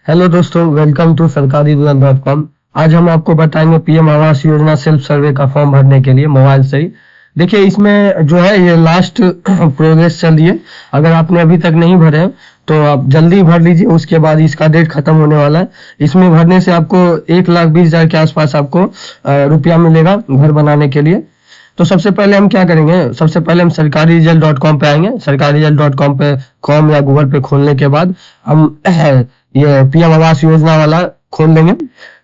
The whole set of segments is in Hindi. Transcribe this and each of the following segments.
हेलो दोस्तों, वेलकम टू सरकारी.com। आज हम आपको बताएंगे पीएम आवास योजना सेल्फ सर्वे का फॉर्म भरने के लिए मोबाइल से ही। देखिए, इसमें जो है ये लास्ट प्रोग्रेस चल रही है। अगर आपने अभी तक नहीं भरे हैं तो आप जल्दी भर लीजिए, उसके बाद इसका डेट खत्म होने वाला है। इसमें भरने से आपको 1,20,000 के आसपास आपको रुपया मिलेगा घर बनाने के लिए। तो सबसे पहले हम क्या करेंगे, सबसे पहले हम सरकारी.com पे आएंगे। सरकारी.com पे कॉम या गूगल पे खोलने के बाद हम ये पीएम आवास योजना वाला खोल लेंगे।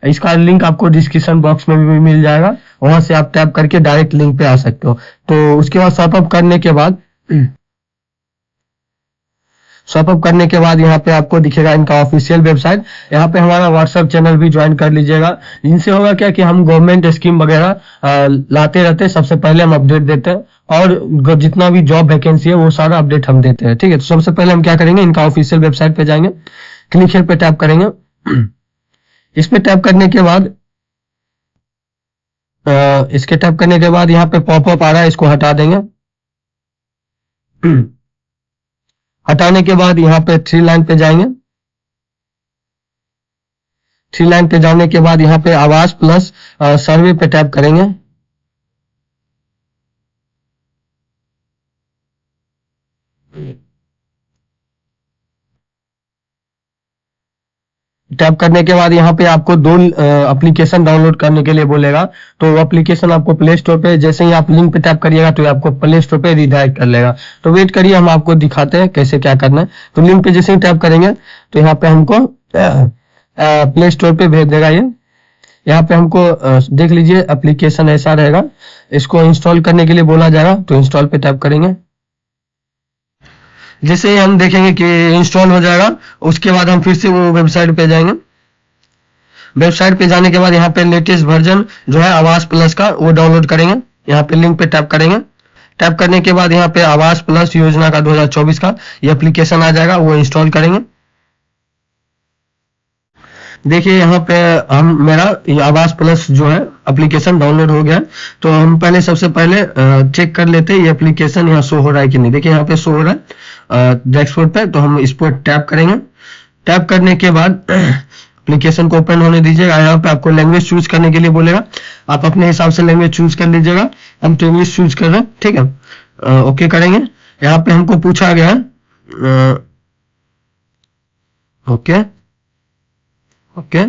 इसका लिंक आपको डिस्क्रिप्शन बॉक्स में भी मिल जाएगा, वहां से आप टैप करके डायरेक्ट लिंक पे आ सकते हो। तो उसके बाद स्वाइप करने के बाद यहाँ पे आपको दिखेगा इनका ऑफिशियल वेबसाइट। यहाँ पे हमारा व्हाट्सएप चैनल भी ज्वाइन कर लीजिएगा। इनसे होगा क्या कि हम गवर्नमेंट स्कीम वगैरह लाते रहते हैं, सबसे पहले हम अपडेट देते हैं, और जितना भी जॉब वैकेंसी है वो सारा अपडेट हम देते हैं। ठीक है, तो सबसे पहले हम क्या करेंगे, इनका ऑफिशियल वेबसाइट पे जाएंगे, क्लिक हियर पे टैप करेंगे। इस पे टैप करने के बाद यहाँ पे पॉपअप आ रहा है, इसको हटा देंगे। हटाने के बाद यहाँ पे 3 लाइन पे जाएंगे। 3 लाइन पे जाने के बाद यहाँ पे आवास प्लस सर्वे पे टैप करेंगे। टैप करने के बाद यहाँ पे आपको 2 एप्लीकेशन डाउनलोड करने के लिए बोलेगा। तो वो एप्लीकेशन आपको प्ले स्टोर पे, जैसे ही आप लिंक पे टैप करिएगा तो आपको प्ले स्टोर पे रिडायरेक्ट कर लेगा। तो वेट करिए, हम आपको दिखाते हैं कैसे क्या करना है। तो लिंक पे जैसे ही टैप करेंगे तो यहाँ पे हमको प्ले स्टोर पे भेज देगा। ये यहाँ पे हमको देख लीजिए, एप्लीकेशन ऐसा रहेगा। इसको इंस्टॉल करने के लिए बोला जाएगा, तो इंस्टॉल पे टैप करेंगे। जैसे ही हम देखेंगे कि इंस्टॉल हो जाएगा, उसके बाद हम फिर से वो वेबसाइट पे जाएंगे। वेबसाइट पे जाने के बाद यहाँ पे लेटेस्ट वर्जन जो है आवास प्लस का वो डाउनलोड करेंगे। यहाँ पे लिंक पे टैप करेंगे। टैप करने के बाद यहाँ पे आवास प्लस योजना का 2024 का ये एप्लीकेशन आ जाएगा, वो इंस्टॉल करेंगे। देखिए यहाँ पे मेरा ये आवास प्लस जो है एप्लीकेशन डाउनलोड हो गया। तो हम पहले सबसे पहले चेक कर लेते हैं ये एप्लीकेशन यहाँ शो हो रहा है कि नहीं। देखिए यहाँ पे शो हो रहा है डैशबोर्ड पे, तो हम इस पर टैप करेंगे। टैप करने के बाद एप्लीकेशन को ओपन होने दीजिएगा। यहाँ पे आपको लैंग्वेज चूज करने के लिए बोलेगा, आप अपने हिसाब से लैंग्वेज चूज कर लीजिएगा। हम तो इंग्लिश चूज कर रहे हैं, ठीक है, ओके करेंगे। यहाँ पे हमको पूछा गया ओके,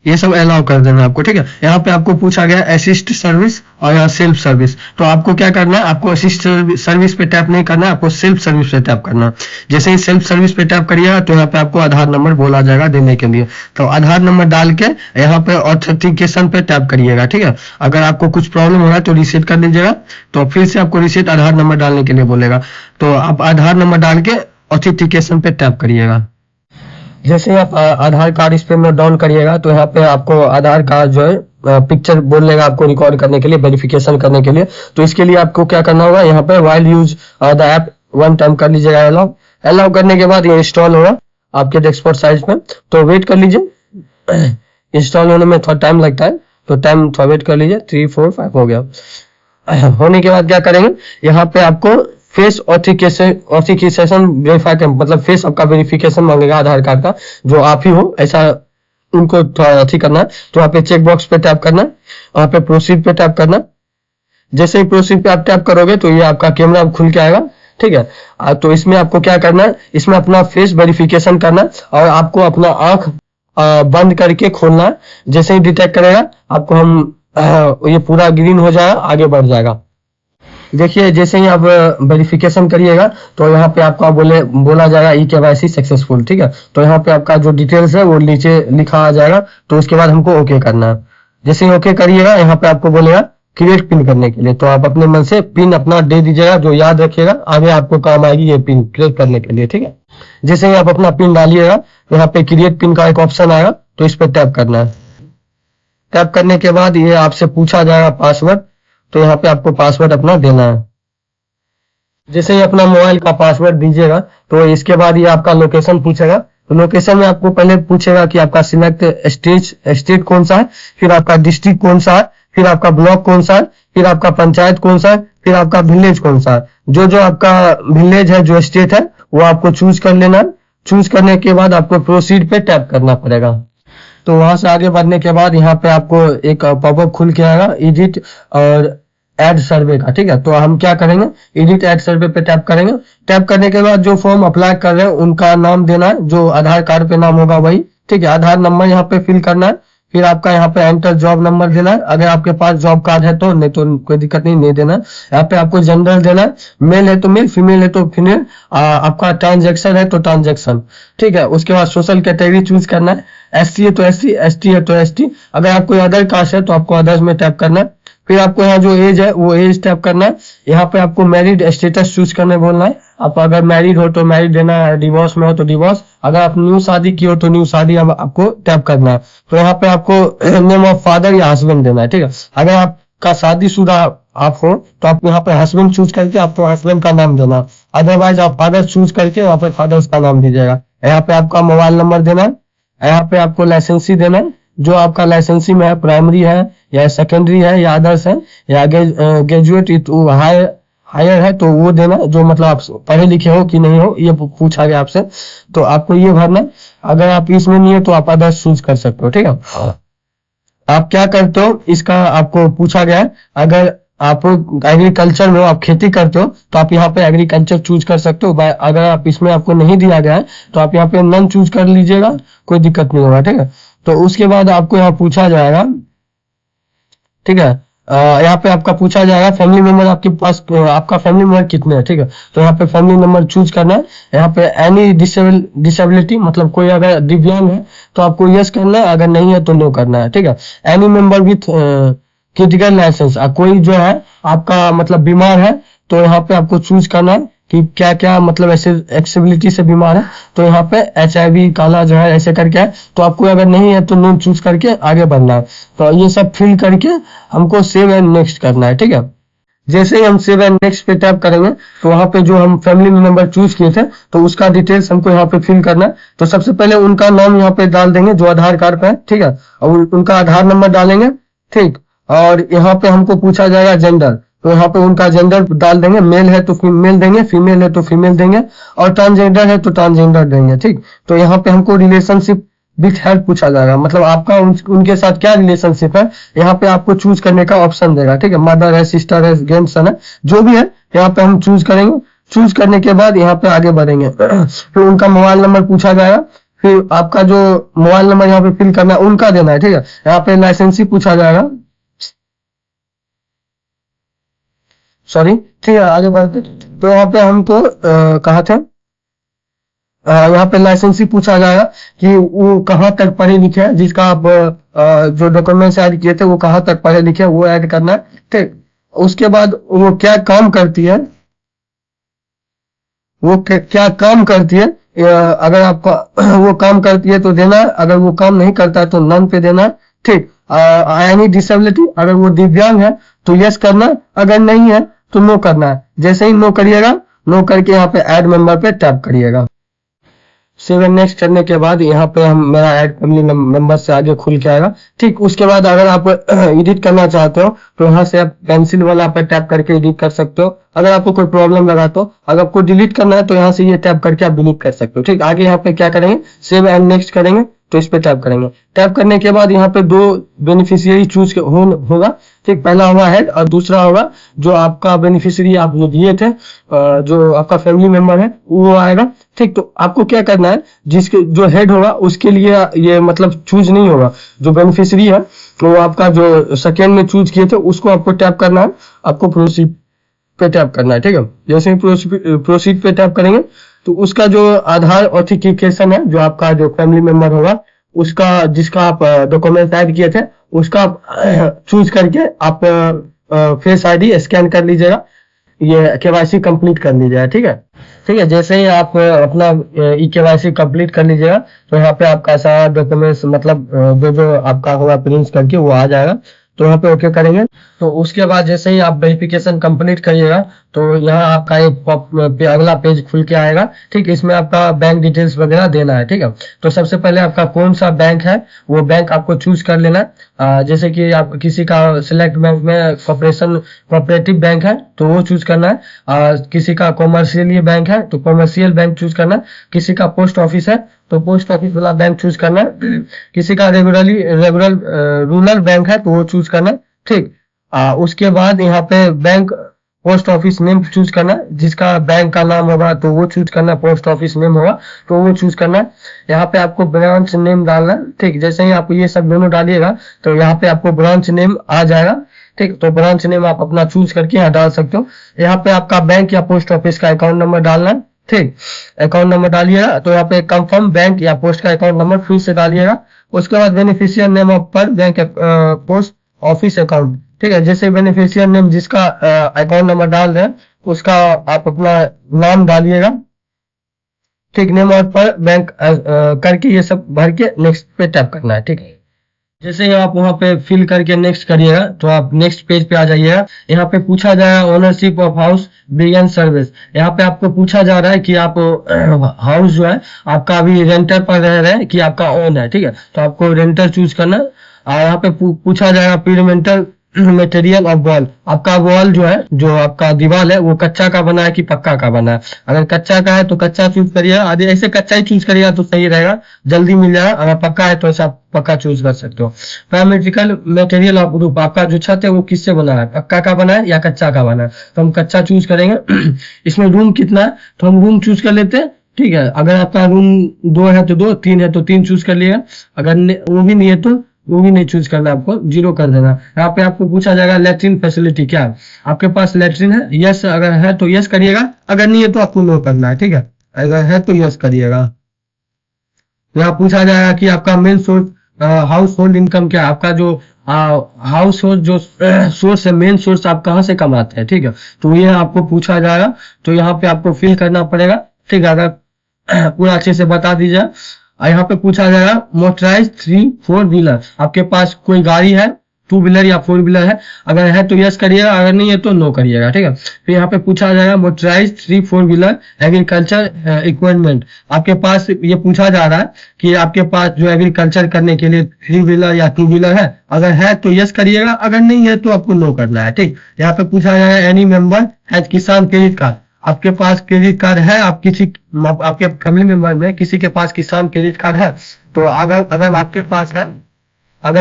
ये सब अलाउ कर देना आपको, ठीक है। यहाँ पे आपको पूछा गया असिस्ट सर्विस और यहाँ सेल्फ सर्विस। तो आपको क्या करना है, आपको असिस्ट सर्विस पे टैप नहीं करना है, आपको सेल्फ सर्विस पे टैप करना है। जैसे ही सेल्फ सर्विस पे टैप करिएगा तो यहाँ पे आपको आधार नंबर बोला जाएगा देने के लिए। तो आधार नंबर डाल के यहाँ पे ऑथेंटिकेशन पे टैप करिएगा, ठीक है। अगर आपको कुछ प्रॉब्लम हो रहा है तो रिसेट कर लीजिएगा, तो फिर से आपको रिसेट आधार नंबर डालने के लिए बोलेगा। तो आप आधार नंबर डाल के ऑथेंटिकेशन पे टैप करिएगा। जैसे आप आधार कार्ड इस पे में डाउन करिएगा तो यहाँ पे आपको आधार कार्ड जो है पिक्चर बोलेगा आपको रिकॉर्ड करने के लिए, वेरिफिकेशन करने के लिए। तो इसके लिए आपको क्या करना होगा, यहाँ पे while use the app 1 time कर लीजिएगा अलाउ करने के बाद ये इंस्टॉल होगा आपके डेस्कटॉप साइज में। तो वेट कर लीजिए, इंस्टॉल होने में थोड़ा टाइम लगता है, तो टाइम थोड़ा वेट कर लीजिए। 3 4 5 हो गया। होने के बाद क्या करेंगे, यहाँ पे आपको फेस ऑथेंटिकेशन वेरीफाई कर, मतलब फेस आपका वेरिफिकेशन मांगेगा आधार कार्ड का, जो आप ही हो ऐसा उनको थोड़ा करना है। तो वहाँ पे चेक बॉक्स पे टैप करना, वहाँ पे प्रोसीड पे टैप करना। जैसे ही प्रोसीड पे आप टैप करोगे तो ये आपका कैमरा खुल के आएगा, ठीक है। तो इसमें आपको क्या करना है, इसमें अपना फेस वेरिफिकेशन करना और आपको अपना आंख बंद करके खोलना है। जैसे ही डिटेक्ट करेगा आपको ये पूरा ग्रीन हो जाएगा, आगे बढ़ जाएगा। देखिए जैसे ही आप वेरिफिकेशन करिएगा तो यहाँ पे आपका बोला जाएगा ई-केवाईसी सक्सेसफुल, ठीक है। तो यहाँ पे आपका जो डिटेल्स है वो नीचे लिखा आ जाएगा। तो उसके बाद हमको ओके करना है। जैसे ही ओके करिएगा यहाँ पे आपको बोलेगा क्रिएट पिन करने के लिए, तो आप अपने मन से पिन अपना दे दीजिएगा, जो याद रखिएगा आगे आपको काम आएगी ये पिन क्रिएट करने के लिए, ठीक है। जैसे ही आप अपना पिन डालिएगा यहाँ पे क्रिएट पिन का एक ऑप्शन आएगा, तो इस पर टैप करना है। टैप करने के बाद ये आपसे पूछा जाएगा पासवर्ड, तो यहाँ पे आपको पासवर्ड अपना देना है। जैसे ही अपना मोबाइल का पासवर्ड दीजिएगा तो इसके बाद ये आपका लोकेशन पूछेगा। तो लोकेशन में आपको पहले पूछेगा कि आपका सिलेक्ट स्टेट कौन सा है, फिर आपका डिस्ट्रिक्ट कौन सा है, फिर आपका ब्लॉक कौन सा है, फिर आपका पंचायत कौन सा है, फिर आपका विलेज कौन सा है। जो आपका विलेज है, जो स्टेट है, वो आपको चूज कर लेना है। चूज करने के बाद आपको प्रोसीड पे टैप करना पड़ेगा। तो वहां से आगे बढ़ने के बाद यहाँ पे आपको एक पॉपअप खुल के आएगा एडिट और ऐड सर्वे का, ठीक है। तो हम क्या करेंगे, एडिट ऐड सर्वे पे टैप करेंगे। टैप करने के बाद जो फॉर्म अप्लाई कर रहे हैं उनका नाम देना है, जो आधार कार्ड पे नाम होगा वही, ठीक है। आधार नंबर यहाँ पे फिल करना है, फिर आपका यहाँ पे एंटर जॉब नंबर देना है, अगर आपके पास जॉब कार्ड है तो, नहीं तो कोई दिक्कत नहीं, नहीं देना। यहाँ पे आपको जेंडर देना है, मेल है तो मेल, फीमेल है तो फीमेल, आपका ट्रांजेक्शन है तो ट्रांजेक्शन, ठीक है। उसके बाद सोशल कैटेगरी चूज करना है, SC है तो SC, ST है तो ST, अगर आप कोई अदर कास्ट है तो आपको अदर्स में टैप करना है। फिर आपको यहाँ जो एज है वो एज टैप करना है। यहाँ पे आपको मैरिड स्टेटस चूज करने बोलना है, आप अगर मैरिड हो तो मैरिड देना है, डिवोर्स में हो तो डिवोर्स, अगर आप न्यू शादी की हो तो न्यू शादी आपको टैप करना है। तो यहाँ पे आपको नेम ऑफ फादर या हस्बैंड देना है, ठीक है। अगर आपका शादीशुदा आप हो तो आप यहाँ पे हस्बैंड चूज करके आपको हस्बैंड का नाम देना, अदरवाइज आप फादर चूज करके वहाँ पे फादर्स का नाम दीजिएगा। यहाँ पे आपका मोबाइल नंबर देना है, यहाँ पे आपको लाइसेंसी देना है, जो आपका लाइसेंसी में है, प्राइमरी है या सेकेंडरी है या अदर्स है या ग्रेजुएट हायर है तो वो देना, जो मतलब आप पढ़े लिखे हो कि नहीं हो ये पूछा गया आपसे, तो आपको ये भरना। अगर आप इसमें नहीं है तो आप अदर्स चूज कर सकते हो, ठीक है। आप क्या करते हो इसका आपको पूछा गया है, अगर आप एग्रीकल्चर में हो, आप खेती करते हो तो आप यहाँ पे एग्रीकल्चर चूज कर सकते हो। अगर आप इसमें आपको नहीं दिया गया है तो आप यहाँ पे नन चूज कर लीजिएगा, कोई दिक्कत नहीं होगा, ठीक है। तो उसके बाद आपको यहाँ पूछा जाएगा, ठीक है, यहाँ पे आपका पूछा जाएगा फैमिली मेंबर आपके पास, आपका फैमिली मेंबर कितने हैं, ठीक है। तो यहाँ पे फैमिली नंबर चूज करना है। यहाँ पे एनी डिसेबिलिटी मतलब कोई अगर दिव्यांग है तो आपको यस करना है, अगर नहीं है तो नो करना है, ठीक है। Any member with critical licence, कोई जो है आपका मतलब बीमार है तो यहाँ पे आपको चूज करना है कि क्या क्या मतलब ऐसे एक्सेबिलिटी से बीमार है, तो यहाँ पे HIV काला जो है ऐसे करके है, तो आपको अगर नहीं है तो नो चूज करके आगे बढ़ना है। तो ये सब फिल करके हमको सेव एंड नेक्स्ट करना है, ठीक है। जैसे ही हम सेव एंड नेक्स्ट पे टैप करेंगे तो वहां पे जो हम फैमिली मेंबर चूज किए थे तो उसका डिटेल्स हमको यहाँ पे फिल करना है। तो सबसे पहले उनका नाम यहाँ पे डाल देंगे जो आधार कार्ड पे है, ठीक है, और उनका आधार नंबर डालेंगे, ठीक। और यहाँ पे हमको पूछा जाएगा जेंडर, तो यहाँ पे उनका जेंडर डाल देंगे, मेल है तो मेल देंगे, फीमेल है तो फीमेल देंगे, और ट्रांसजेंडर है तो ट्रांसजेंडर देंगे, ठीक। तो यहाँ पे हमको रिलेशनशिप विथ हेल्प पूछा जाएगा, मतलब आपका उनके साथ क्या रिलेशनशिप है, यहाँ पे आपको चूज करने का ऑप्शन देगा, ठीक है। मदर है, सिस्टर है, ग्रैंडसन है, जो भी है यहाँ पे हम चूज करेंगे। चूज करने के बाद यहाँ पे आगे बढ़ेंगे। फिर उनका मोबाइल नंबर पूछा जाएगा, फिर आपका जो मोबाइल नंबर यहाँ पे फिल करना है उनका देना है, ठीक है। यहाँ पे लाइसेंसी पूछा जाएगा, सॉरी, ठीक है, आगे बढ़ते। तो यहाँ पे हमको कहा था, यहाँ पे लाइसेंसी पूछा जाएगा कि वो कहाँ तक पढ़े लिखे हैं, जिसका आप जो डॉक्यूमेंट्स ऐड किए थे वो कहाँ तक पढ़े लिखे हैं वो ऐड करना है, ठीक। उसके बाद वो क्या काम करती है, वो क्या काम करती है, अगर आपका वो काम करती है तो देना है, अगर वो काम नहीं करता है तो नन पे देना है, ठीक। एनी डिसेबिलिटी, अगर वो दिव्यांग है तो यस करना है, अगर नहीं है तो नो करना है। जैसे ही नो करिएगा, नो करके यहाँ पे ऐड मेंबर पे टैप करिएगा। सेव एंड नेक्स्ट करने के बाद यहाँ पे हम मेरा ऐड फैमिली मेंबर से आगे खुल के आएगा, ठीक। उसके बाद अगर आप एडिट करना चाहते हो तो यहाँ से आप पेंसिल वाला पे टैप करके एडिट कर सकते हो। अगर आपको कोई प्रॉब्लम लगा तो, अगर आपको डिलीट करना है तो यहाँ से ये टैप करके आप डिलीट कर सकते हो, ठीक। आगे यहाँ पे क्या करेंगे, सेव एंड नेक्स्ट करेंगे, तो इस पे टैप करेंगे। टैप करने के बाद यहाँ पे 2 बेनिफिशियरी चूज होगा, ठीक। पहला होगा हेड और दूसरा होगा जो आपका बेनिफिशियरी आप जो दिए थे, जो आपका फैमिली मेंबर है वो आएगा, ठीक। तो आपको क्या करना है, जिसके जो हेड होगा उसके लिए ये मतलब चूज नहीं होगा, जो बेनिफिशियरी है तो आपका जो सेकेंड में चूज किए थे उसको आपको टैप करना है, आपको प्रोसीड पे टैप करना है, ठीक है। जैसे ही प्रोसीड पे टैप करेंगे तो उसका जो आधार ऑथेंटिकेशन है, जो आपका जो फैमिली मेंबर होगा उसका, जिसका आप डॉक्यूमेंट ऐड किए थे उसका चूज करके आप फेस ID स्कैन कर लीजिएगा, ये KYC कंप्लीट कर लीजिएगा, ठीक है, ठीक है। जैसे ही आप अपना KYC कंप्लीट कर लीजिएगा तो यहाँ पे आपका सारा डॉक्यूमेंट्स मतलब जो जो आपका होगा प्रिंट करके वो आ जाएगा, तो यहाँ पे ओके करेंगे तो उसके बाद जैसे ही आप वेरिफिकेशन कंप्लीट करिएगा तो यहाँ आपका एक अगला पेज खुल के आएगा। ठीक, इसमें आपका बैंक डिटेल्स वगैरह देना है। ठीक है, तो सबसे पहले आपका कौन सा बैंक है वो बैंक आपको चूज कर लेना है। जैसे कि आप किसी का सिलेक्ट बैंक में कोऑपरेटिव बैंक है तो वो चूज करना है। किसी का कॉमर्शियल बैंक है तो कॉमर्शियल बैंक चूज करना है। किसी का पोस्ट ऑफिस है तो पोस्ट ऑफिस वाला बैंक चूज करना है। किसी का रेगुलर रूरल बैंक है तो वो चूज करना है। ठीक, उसके बाद यहाँ पे bank post office name choose करना है। जिसका बैंक का नाम होगा तो वो चूज करना है, पोस्ट ऑफिस नेम होगा तो वो चूज करना है। यहाँ पे आपको ब्रांच नेम डालना है। ठीक, जैसे ही आप ये सब दोनों डालिएगा तो यहाँ पे आपको ब्रांच नेम आ जाएगा। ठीक, तो ब्रांच नेम आप अपना चूज करके यहाँ डाल सकते हो। यहाँ पे आपका बैंक या पोस्ट ऑफिस का अकाउंट नंबर डालना है। ठीक, अकाउंट नंबर डालिएगा तो यहाँ पे कंफर्म बैंक या पोस्ट का अकाउंट नंबर फिर से डालिएगा। उसके बाद बेनिफिशियल नेम ऑफ पर बैंक पोस्ट ऑफिस अकाउंट। ठीक है, जैसे बेनिफिशियल नेम जिसका अकाउंट नंबर डाल रहे हैं उसका आप अपना नाम डालिएगा। ठीक, नेम और पर बैंक करके ये सब भर के नेक्स्ट पे टैप करना है। ठीक है, जैसे ही आप वहां पे फिल करके नेक्स्ट करिएगा तो आप नेक्स्ट पेज पे आ जाइएगा। यहाँ पे पूछा जाएगा ownership of house begin service. यहाँ पे आपको पूछा जा रहा है कि आप हाउस जो है आपका अभी रेंटर पर रह रहे हैं कि आपका ओन है। ठीक है, तो आपको रेंटर चूज करना है। और यहाँ पे पूछा जाएगा पीरिमेंटल मटेरियल ऑफ वॉल। आपका वॉल जो है, जो आपका दीवार है वो कच्चा का बना है कि पक्का का बना है। अगर कच्चा का है तो कच्चा चूज करिएगा। आदि ऐसे कच्चा ही चूज करिएगा तो सही रहेगा, जल्दी मिल जाएगा। अगर पक्का है तो ऐसा पक्का चूज कर सकते हो। पैरामेट्रिकल मटेरियल ऑफ रूफ, आपका जो छत है वो किससे बना है, पक्का का बना है या कच्चा का बना है, तो हम कच्चा चूज करेंगे। इसमें रूम कितना है तो हम रूम चूज कर लेते हैं। ठीक है, अगर आपका रूम 2 है तो 2, 3 है तो 3 चूज कर लिएगा। अगर वो भी नहीं है तो वो भी नहीं चूज करना, आपको 0 कर देना। यहाँ पे आपको पूछा जाएगा लेट्रिन फैसिलिटी क्या है, आपके पास लेट्रिन है, यस अगर है तो यस करिएगा, अगर नहीं है तो आपको नो करना है। ठीक है, अगर है तो यस करिएगा। यहाँ पूछा जाएगा कि आपका main source house hold income क्या है, आपका जो हाउस होल्ड जो सोर्स है, मेन सोर्स आप कहाँ से कमाते हैं। ठीक है, तो ये आपको पूछा जाएगा तो यहाँ पे आपको फिल करना पड़ेगा। ठीक है, अगर पूरा अच्छे से बता दीजिए। यहाँ पे पूछा जाएगा मोटराइज 3-4 व्हीलर, आपके पास कोई गाड़ी है 2 व्हीलर या 4 व्हीलर है, अगर है तो यस करिएगा, अगर नहीं है तो नो करिएगा। ठीक है, फिर यहाँ पे पूछा जाएगा मोटराइज 3-4 व्हीलर एग्रीकल्चर इक्विपमेंट, आपके पास ये पूछा जा रहा है कि आपके पास जो एग्रीकल्चर करने के लिए 3 व्हीलर या 2 व्हीलर है, अगर है तो यस करिएगा, अगर नहीं है तो आपको नो करना है। ठीक, यहाँ पे पूछा जाएगा एनी मेंबर हैज किसान क्रेडिट कार्ड, आपके पास क्रेडिट कार्ड है, आपके फैमिली मेंबर में किसी के पास किसान क्रेडिट कार्ड है तो अगर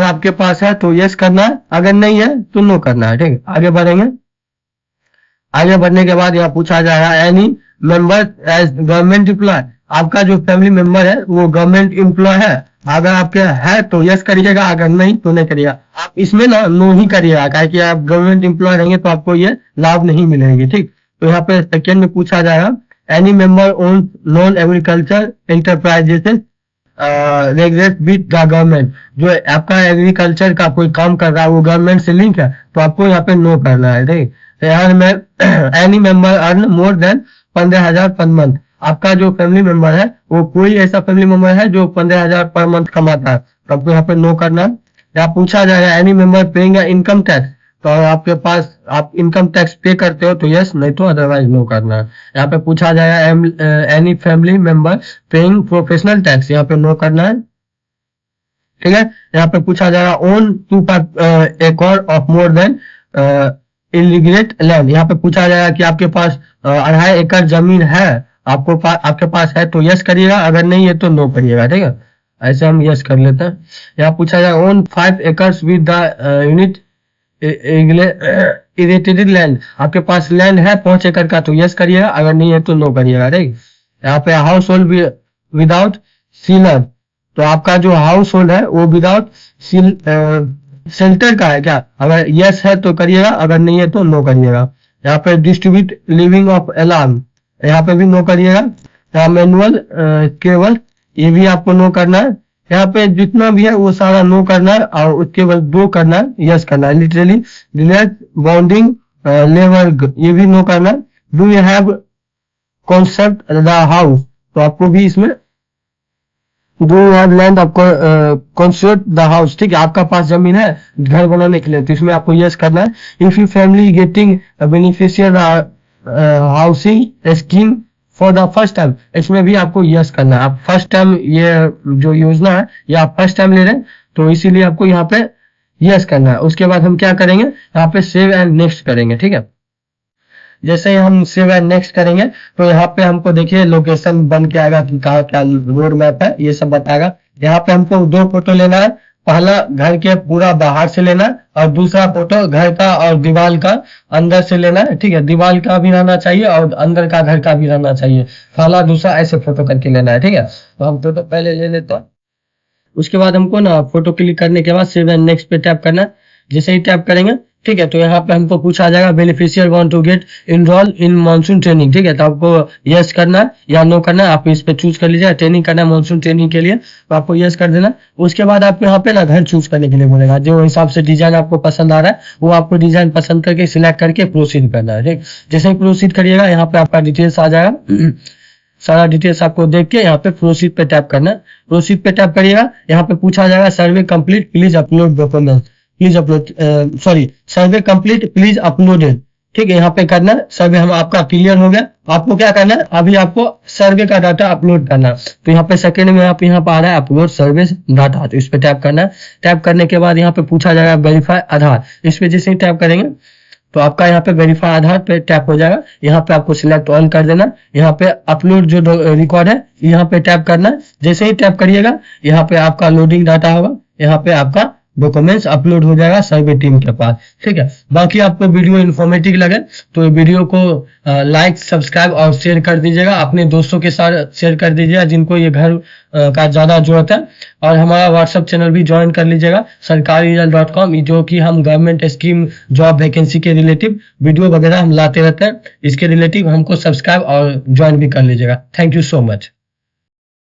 आपके पास है तो यस करना है, अगर नहीं है तो नो करना है। ठीक है, आगे बढ़ेंगे। आगे बढ़ने के बाद यहाँ पूछा जाएगा any member as government employ, आपका जो फैमिली मेंबर है वो गवर्नमेंट एम्प्लॉय है, अगर आपके है तो यस करिएगा, अगर नहीं तो नहीं करिएगा। आप इसमें ना नो ही करिएगा, क्योंकि आप गवर्नमेंट एम्प्लॉय रहेंगे तो आपको ये लाभ नहीं मिलेंगे। ठीक, तो यहाँ पे सेकेंड में पूछा जाएगा any member own non agriculture enterprises regulate with the government, जो आपका एग्रीकल्चर का कोई काम कर रहा है वो गवर्नमेंट से लिंक है तो आपको यहाँ पे नो करना है। ठीक, यहाँ में any member earn more than 15,000 per month, आपका जो फैमिली मेंबर है वो कोई ऐसा फैमिली मेंबर है जो 15,000 पर मंथ कमाता है तो आपको यहाँ पे नो करना है। यहाँ पूछा जाएगा any member paying income tax, तो आपके पास आप इनकम टैक्स पे करते हो तो यस, नहीं तो अदरवाइज नो करना है। यहाँ पे पूछा जाएगा any family member paying professional tax, यहाँ पे नो करना है। ठीक है, यहाँ पे पूछा जाएगा ओन 2 एकड़ ऑफ मोर देन इलीगेट लैंड, यहाँ पे पूछा जाएगा कि आपके पास 2.5 एकड़ जमीन है, आपके पास है तो यस करिएगा, अगर नहीं है तो नो करिएगा। ठीक है, ऐसे हम यस कर लेते हैं। यहाँ पूछा जाएगा own 5 acres with the unit irrigated land, आपके पास लैंड है 5 एकड़ का तो यस करिएगा, अगर नहीं है तो नो करिएगा। ठीक, यहाँ पे हाउस होल्ड विदाउट सीलर, तो आपका जो हाउस होल्ड है वो विदाउट शेल्टर का है क्या, अगर यस है तो करिएगा, अगर नहीं है तो नो करिएगा। यहाँ पे डिस्ट्रीब्यूट लिविंग ऑफ अलार्म, यहाँ पे भी नो करिएगा। यहाँ मैनुअल केबल, ये भी आपको नो करना है। यहाँ पे जितना भी है वो सारा नो करना है और उसके बाद 2 करना है, यस करना है। लिटरली रिलेट बाउंडिंग लेबर, ये भी नो करना है। Do you have concept the house, तो आपको भी इसमें डू यू हैव लैंड, आपको कंस्ट्रक्ट द हाउस, ठीक है, आपका पास जमीन है घर बनाने के लिए, तो इसमें आपको यस करना है। If you family getting beneficial housing scheme for the first time, इसमें भी आपको यस करना है। आप फर्स्ट टाइम ये जो योजना है ये आप फर्स्ट टाइम ले रहे हैं, तो इसीलिए आपको यहाँ पे यस करना है। उसके बाद हम क्या करेंगे, यहाँ पे सेव एंड नेक्स्ट करेंगे, ठीक है। जैसे ही हम सेव एंड नेक्स्ट करेंगे तो यहाँ पे हमको देखिए लोकेशन बन के आएगा कि कहाँ क्या रोड मैप है, ये सब बताएगा। यहाँ पे हमको 2 फोटो लेना है, पहला घर के पूरा बाहर से लेना है और दूसरा फोटो घर का और दीवार का अंदर से लेना है, ठीक है। दीवार का भी रहना चाहिए और अंदर का घर का भी रहना चाहिए, पहला दूसरा ऐसे फोटो करके लेना है, ठीक है। तो हम फोटो पहले ले लेते हैं। उसके बाद हमको ना फोटो क्लिक करने के बाद सेव एंड नेक्स्ट पे टैप करना है। जैसे ही टैप करेंगे, ठीक है, तो यहाँ पे हमको पूछा जाएगा beneficial want to get enrol in monsoon training, ठीक है। तो आपको यस करना है या नो करना है, आप इस पे चूज कर लीजिए। ट्रेनिंग करना है मानसून ट्रेनिंग के लिए, तो आपको यस कर देना। उसके बाद आपको यहाँ पे ना घर चूज करने के लिए बोलेगा, जो हिसाब से डिजाइन आपको पसंद आ रहा है वो आपको डिजाइन पसंद करके सिलेक्ट करके प्रोसीड करना है, ठीक। जैसे ही प्रोसीड करिएगा यहाँ पे आपका डिटेल्स आ जाएगा, सारा डिटेल्स आपको देख के यहाँ पे प्रोसीड पे टैप करना है। प्रोसीड पे टैप करिएगा, यहाँ पे पूछा जाएगा सर्वे complete please upload document, please upload survey complete please uploaded, ठीक है। यहाँ पे करना है सर्वे हम आपका क्लियर हो गया। आपको क्या करना है, अभी आपको सर्वे का डाटा अपलोड करना है। तो यहाँ पे सेकंड में आप यहाँ पे आ रहा है अपलोड सर्वे डाटा, तो इस पे टैप करना है। टैप करने के बाद यहाँ पे पूछा जाएगा वेरीफाई आधार, इस पे जैसे ही टैप करेंगे तो आपका यहाँ पे वेरीफाई आधार पे टैप हो जाएगा। यहाँ पे आपको सिलेक्ट ऑन कर देना। यहाँ पे अपलोड जो रिकॉर्ड है यहाँ पे टैप करना। जैसे ही टैप करिएगा यहाँ पे आपका लोडिंग डाटा होगा, यहाँ पे आपका डॉक्यूमेंट्स अपलोड हो जाएगा सर्वे टीम के पास, ठीक है। बाकी आपको वीडियो इन्फॉर्मेटिव लगे तो वीडियो को लाइक सब्सक्राइब और शेयर कर दीजिएगा, अपने दोस्तों के साथ शेयर कर दीजिएगा जिनको ये घर का ज्यादा जरूरत है। और हमारा व्हाट्सएप चैनल भी ज्वाइन कर लीजिएगा sarkariresult.com, जो कि हम गवर्नमेंट स्कीम जॉब वैकेंसी के रिलेटिव वीडियो वगैरह हम लाते रहते हैं। इसके रिलेटिव हमको सब्सक्राइब और ज्वाइन भी कर लीजिएगा। Thank you so much.